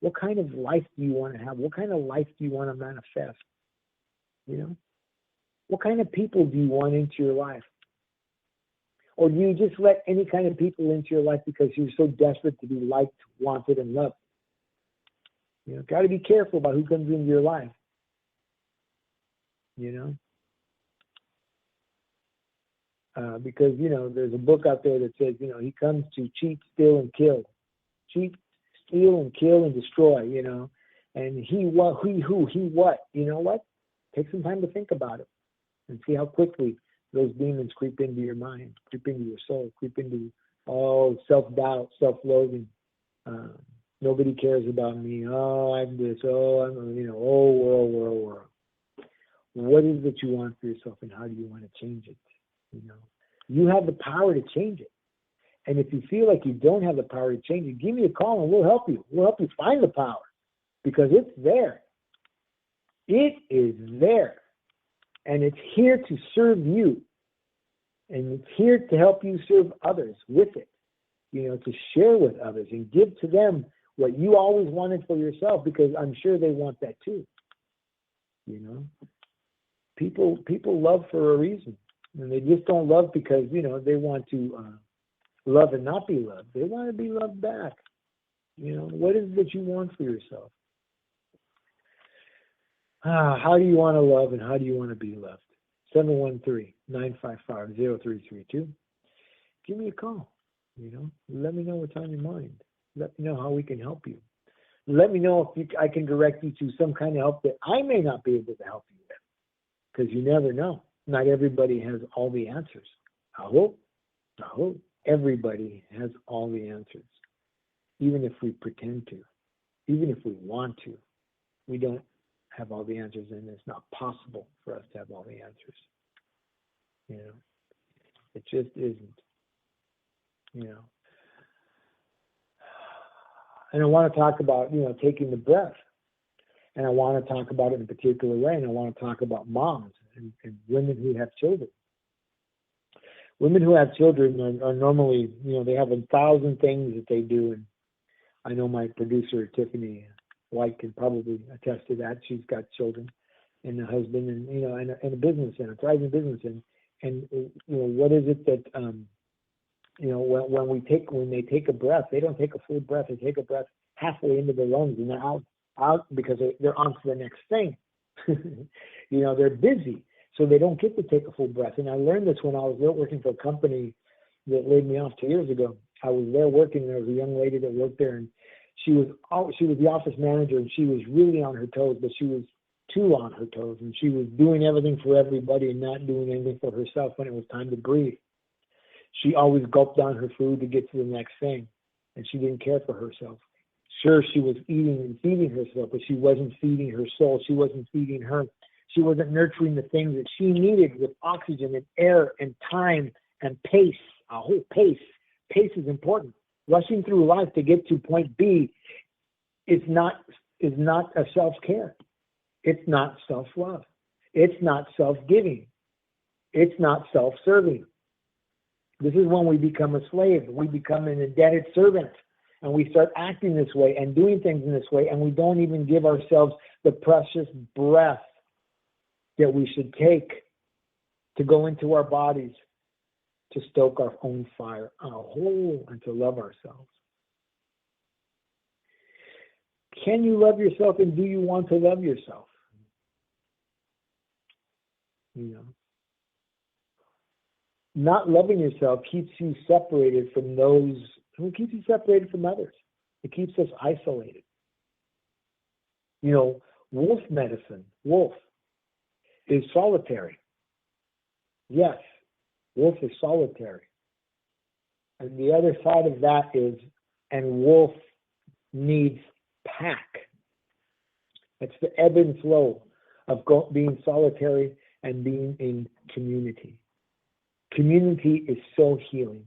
What kind of life do you want to have? What kind of life do you want to manifest? You know, what kind of people do you want into your life? Or do you just let any kind of people into your life because you're so desperate to be liked, wanted, and loved? You know, got to be careful about who comes into your life. You know, because, you know, there's a book out there that says, you know, he comes to cheat, steal, and kill. Cheat, steal, and kill, and destroy, you know. And he what? You know what? Take some time to think about it and see how quickly those demons creep into your mind, creep into your soul, creep into self-doubt, self-loathing. Nobody cares about me. Oh, I'm this. Oh, I'm, you know, world. What is it you want for yourself, and how do you want to change it? You know, you have the power to change it. And if you feel like you don't have the power to change it, give me a call and we'll help you. We'll help you find the power because it's there. It is there. And it's here to serve you. And it's here to help you serve others with it. To share with others and give to them what you always wanted for yourself, because I'm sure they want that too. People love for a reason. And they just don't love because, they want to love and not be loved. They want to be loved back. What is it that you want for yourself? How do you want to love and how do you want to be loved? 713-955-0332. Give me a call. Let me know what's on your mind. Let me know how we can help you. Let me know if I can direct you to some kind of help that I may not be able to help you with. Because you never know. Not everybody has all the answers. I hope everybody has all the answers. Even if we pretend to. Even if we want to. We don't have all the answers, and it's not possible for us to have all the answers. It just isn't. And I want to talk about, taking the breath. And I want to talk about it in a particular way. And I want to talk about moms and women who have children. Women who have children are normally, they have 1,000 things that they do. And I know my producer, Tiffany White, can probably attest to that. She's got children and a husband and, and a business and a thriving business. And what is it that, when they take a breath, they don't take a full breath. They take a breath halfway into their lungs and they're out because they're on to the next thing. They're busy, so they don't get to take a full breath. And I learned this when I was working for a company that laid me off 2 years ago. I was there working, and there was a young lady that worked there, and she was the office manager, and she was really on her toes, but she was too on her toes, and she was doing everything for everybody and not doing anything for herself when it was time to breathe. She always gulped down her food to get to the next thing, and she didn't care for herself. Sure, she was eating and feeding herself, but she wasn't feeding her soul. She wasn't feeding her. She wasn't nurturing the things that she needed with oxygen and air and time and pace. A whole pace. Pace is important. Rushing through life to get to point B is not a self-care. It's not self-love. It's not self-giving. It's not self-serving. This is when we become a slave. We become an indebted servant. And we start acting this way and doing things in this way, and we don't even give ourselves the precious breath that we should take to go into our bodies, to stoke our own fire, and to love ourselves. Can you love yourself, and do you want to love yourself? Not loving yourself keeps you separated from those who keeps you separated from others. It keeps us isolated. Wolf medicine, wolf, is solitary. Yes, wolf is solitary. And the other side of that is, and wolf needs pack. It's the ebb and flow of being solitary and being in community. Community is so healing.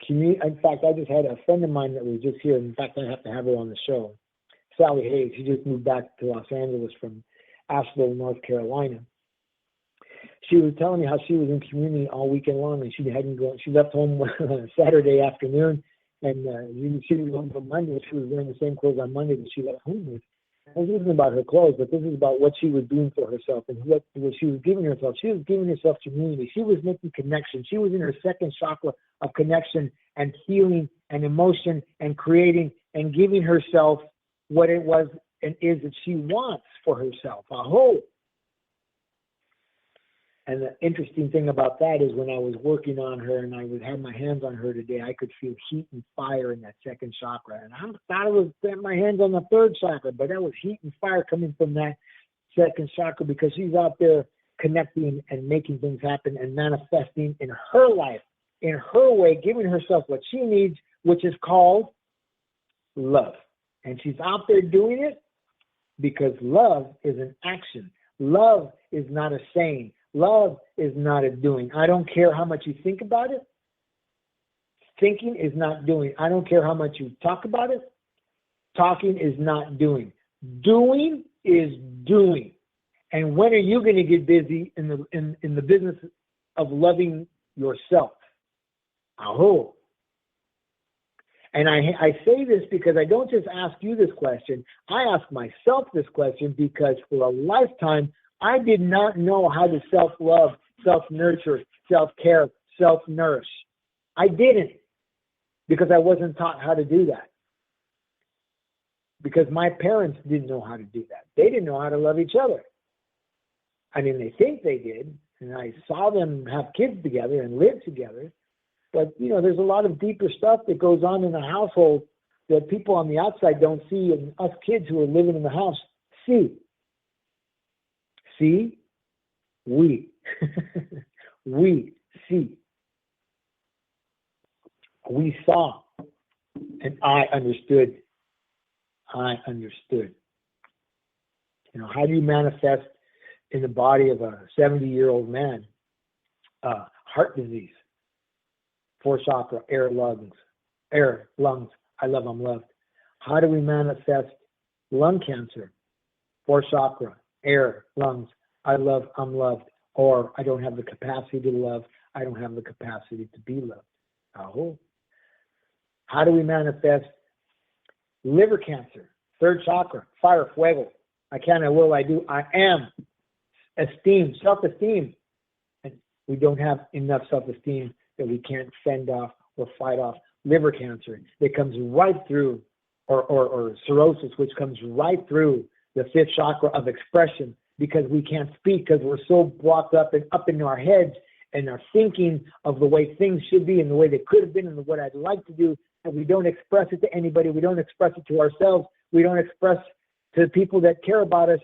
In fact, I just had a friend of mine that was just here. In fact, I have to have her on the show. Sally Hayes. She just moved back to Los Angeles from Asheville, North Carolina. She was telling me how she was in community all weekend long, and she left home Saturday afternoon, and she was home for Monday. She was wearing the same clothes on Monday that she left home with. This isn't about her clothes, but this is about what she was doing for herself and what she was giving herself. She was giving herself community. She was making connection. She was in her second chakra of connection and healing and emotion and creating and giving herself what it was and is that she wants for herself. And the interesting thing about that is when I was working on her and I would have my hands on her today, I could feel heat and fire in that second chakra. And I thought it was my hands on the third chakra, but that was heat and fire coming from that second chakra because she's out there connecting and making things happen and manifesting in her life, in her way, giving herself what she needs, which is called love. And she's out there doing it because love is an action. Love is not a saying. Love is not a doing. I don't care how much you think about it. Thinking is not doing. I don't care how much you talk about it. Talking is not doing. Doing is doing. And when are you going to get busy in the business of loving yourself? Aho. And I say this because I don't just ask you this question. I ask myself this question because for a lifetime, I did not know how to self-love, self-nurture, self-care, self-nourish. I didn't, because I wasn't taught how to do that. Because my parents didn't know how to do that. They didn't know how to love each other. I mean, they think they did, and I saw them have kids together and live together. But, you know, there's a lot of deeper stuff that goes on in the household that people on the outside don't see, and us kids who are living in the house see. See? We. We see. We saw. And I understood. I understood. You know, how do you manifest in the body of a 70-year-old man heart disease? 4 chakra, air, lungs. Air, lungs, I love, I'm loved. How do we manifest lung cancer? 4 chakra, air, lungs, I love, I'm loved. Or I don't have the capacity to love, I don't have the capacity to be loved. Oh. How do we manifest liver cancer? 3rd chakra, fire, fuego. I can, I will, I do, I am. Esteem, self-esteem. And we don't have enough self-esteem that we can't fend off or fight off liver cancer. It comes right through, or cirrhosis, which comes right through the 5th chakra of expression, because we can't speak because we're so blocked up and up in our heads and our thinking of the way things should be and the way they could have been and what I'd like to do, and we don't express it to anybody. We don't express it to ourselves. We don't express to the people that care about us,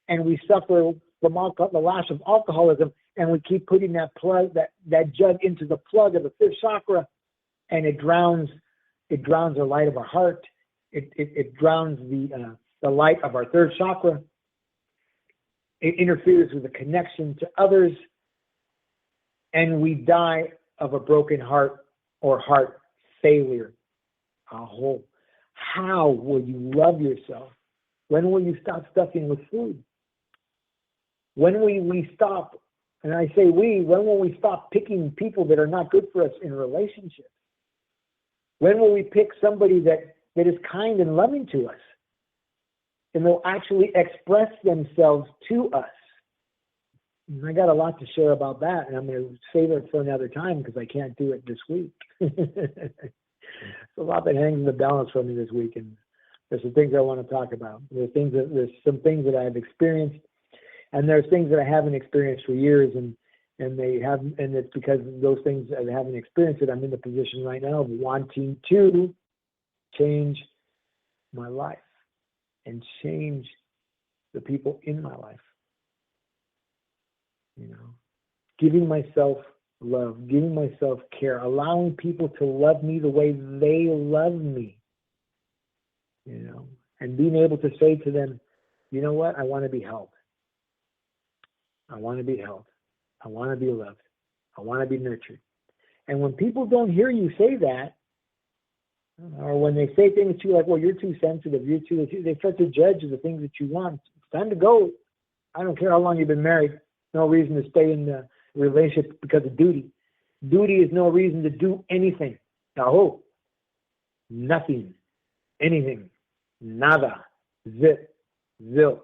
and we suffer from the lash of alcoholism, and we keep putting that plug, that jug into the plug of the 5th chakra, and it drowns the light of our heart. It drowns the light of our 3rd chakra. It interferes with the connection to others, and we die of a broken heart or heart failure. How will you love yourself? When will you stop stuffing with food? When will we stop, and I say when will we stop picking people that are not good for us in relationships? When will we pick somebody that is kind and loving to us and they'll actually express themselves to us? And I got a lot to share about that, and I'm going to save it for another time because I can't do it this week. There's a lot that hangs in the balance for me this week, and there's some things I want to talk about. There's some things that I've experienced, and there's things that I haven't experienced for years, and it's because of those things I haven't experienced that I'm in the position right now of wanting to change my life and change the people in my life. You know, giving myself love, giving myself care, allowing people to love me the way they love me. You know, and being able to say to them, you know what, I want to be held. I want to be held. I want to be loved. I want to be nurtured. And when people don't hear you say that, or when they say things to you like, well, you're too sensitive, they start to judge the things that you want. It's time to go. I don't care how long you've been married. No reason to stay in the relationship because of duty. Duty is no reason to do anything. Now, nothing, anything, nada, zip, zilch.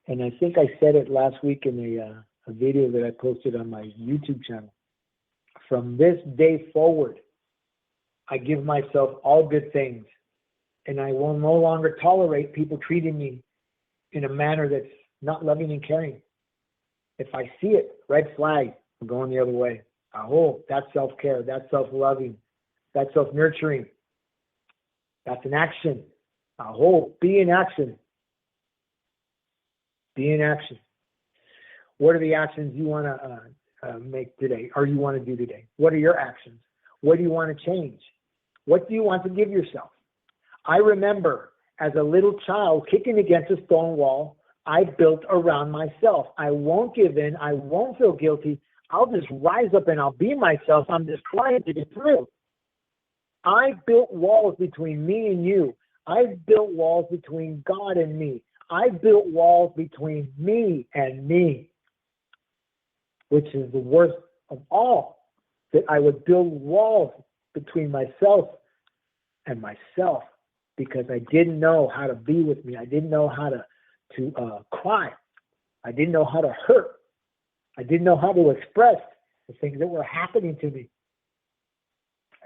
And I think I said it last week in a video that I posted on my YouTube channel. From this day forward, I give myself all good things, and I will no longer tolerate people treating me in a manner that's not loving and caring. If I see it, red flag, I'm going the other way. That's self-care, that's self-loving, that's self-nurturing. That's an action. Be in action. Be in action. What are the actions you want to make today, or you want to do today? What are your actions? What do you want to change? What do you want to give yourself? I remember as a little child kicking against a stone wall I built around myself. I won't give in. I won't feel guilty. I'll just rise up and I'll be myself. I'm just trying to get through. I built walls between me and you. I've built walls between God and me. I built walls between me and me, which is the worst of all, that I would build walls between myself and myself because I didn't know how to be with me. I didn't know how to cry. I didn't know how to hurt. I didn't know how to express the things that were happening to me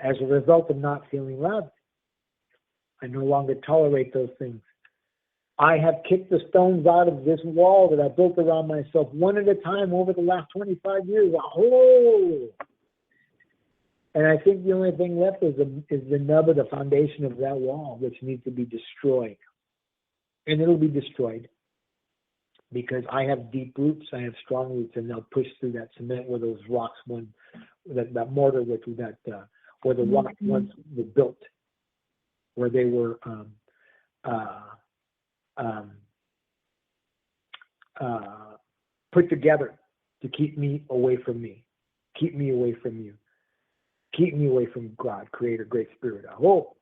as a result of not feeling loved. I no longer tolerate those things. I have kicked the stones out of this wall that I built around myself one at a time over the last 25 years. Oh! And I think the only thing left is the nub of the foundation of that wall, which needs to be destroyed. And it'll be destroyed because I have deep roots, I have strong roots, and they'll push through that cement where those rocks, that mortar where the rocks once were built, where they were put together to keep me away from me, keep me away from you, keep me away from God, Creator, Great Spirit. Oh,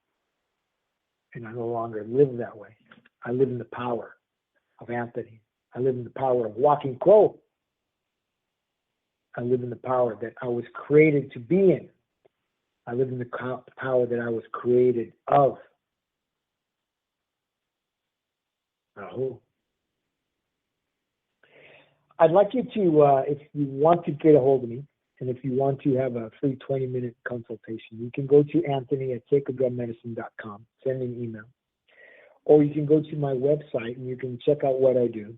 and I no longer live that way. I live in the power of Anthony. I live in the power of Walking Crow. I live in the power that I was created to be in. I live in the power that I was created of. Oh. I'd like you to, if you want to get a hold of me, and if you want to have a free 20-minute consultation, you can go to Anthony@sacreddrummedicine.com, send me an email. Or you can go to my website and you can check out what I do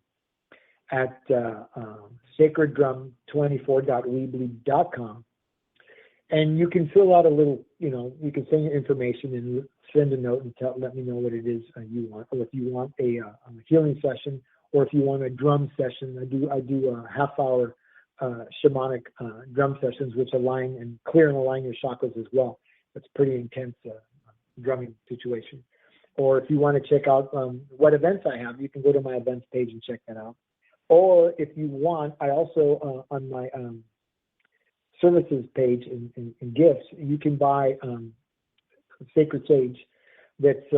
at sacreddrum24.weebly.com. And you can fill out a little, you can send your information and send a note and let me know what it is you want. Or if you want a healing session, or if you want a drum session, I do a half-hour shamanic drum sessions, which align and clear and align your chakras as well. It's pretty intense drumming situation. Or if you want to check out what events I have, you can go to my events page and check that out. Or if you want, I also, on my services page and gifts, you can buy sacred sage that's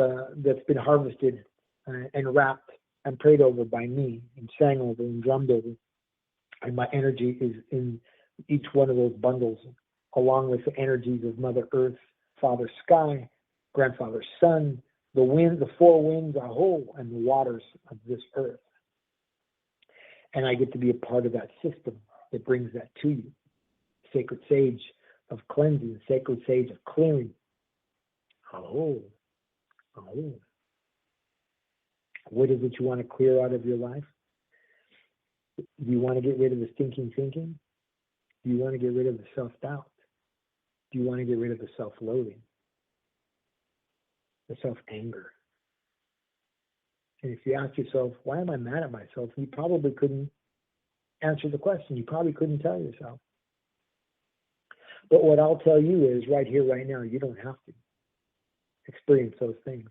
been harvested and wrapped and prayed over by me and sang over and drummed over. And my energy is in each one of those bundles, along with the energies of Mother Earth, Father Sky, Grandfather Sun, the wind, the four winds, and the waters of this earth. And I get to be a part of that system that brings that to you. Sacred sage of cleansing, sacred sage of clearing. What is it you want to clear out of your life? Do you want to get rid of the stinking thinking? Do you want to get rid of the self-doubt? Do you want to get rid of the self-loathing? The self-anger? And if you ask yourself, why am I mad at myself? You probably couldn't answer the question. You probably couldn't tell yourself. But what I'll tell you is right here, right now, you don't have to experience those things.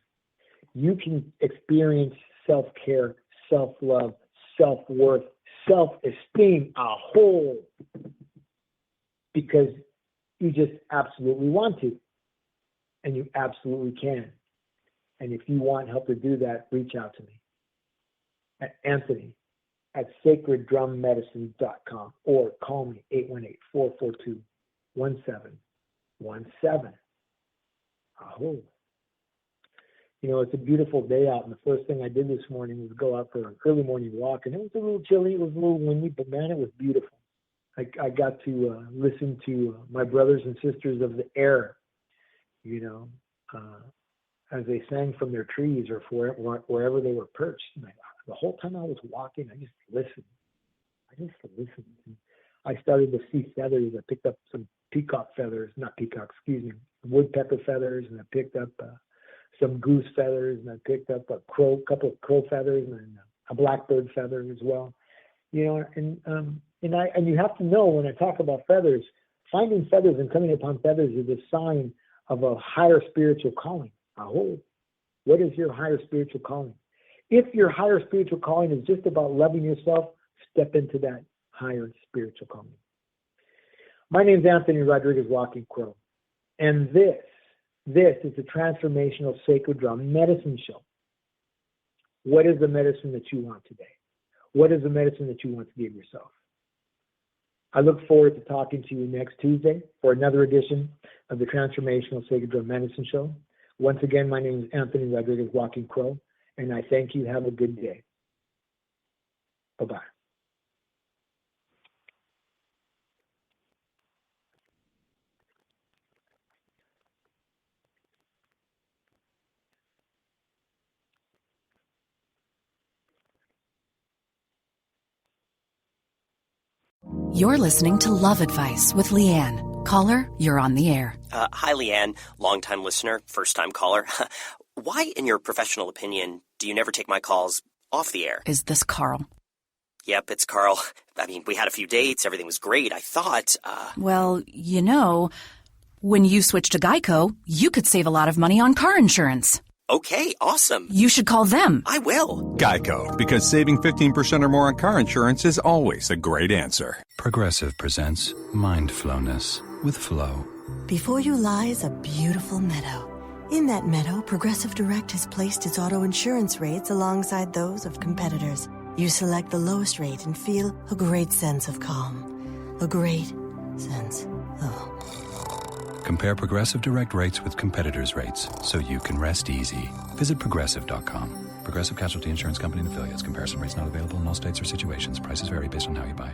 You can experience self-care, self-love, self-worth, self-esteem, because you just absolutely want to, and you absolutely can. And if you want help to do that, reach out to me at Anthony@sacreddrummedicine.com or call me 818-442-1717. It's a beautiful day out, and the first thing I did this morning was go out for an early morning walk, and it was a little chilly, it was a little windy, but man, it was beautiful. I got to listen to my brothers and sisters of the air, as they sang from their trees or wherever they were perched. And the whole time I was walking, I just listened. And I started to see feathers. I picked up some woodpecker feathers, and I picked up some goose feathers, and I picked up a couple of crow feathers, and a blackbird feather as well. And you have to know, when I talk about feathers, finding feathers and coming upon feathers is a sign of a higher spiritual calling. What is your higher spiritual calling? If your higher spiritual calling is just about loving yourself, step into that higher spiritual calling. My name is Anthony Rodriguez Walking Crow, and this This is the Transformational Sacred Drum Medicine Show. What is the medicine that you want today? What is the medicine that you want to give yourself? I look forward to talking to you next Tuesday for another edition of the Transformational Sacred Drum Medicine Show. Once again, my name is Anthony Rodriguez, Walking Crow, and I thank you. Have a good day. Bye-bye. You're listening to Love Advice with Leanne. Caller, you're on the air. Hi, Leanne. Long-time listener, first-time caller. Why, in your professional opinion, do you never take my calls off the air? Is this Carl? Yep, it's Carl. I mean, we had a few dates. Everything was great. I thought, Well, you know, when you switch to Geico, you could save a lot of money on car insurance. Okay, awesome. You should call them. I will. Geico, because saving 15% or more on car insurance is always a great answer. Progressive presents Mindfulness with Flow. Before you lies a beautiful meadow. In that meadow, Progressive Direct has placed its auto insurance rates alongside those of competitors. You select the lowest rate and feel a great sense of calm. A great sense of... Compare Progressive Direct rates with competitors' rates so you can rest easy. Visit Progressive.com. Progressive Casualty Insurance Company and Affiliates. Comparison rates not available in all states or situations. Prices vary based on how you buy.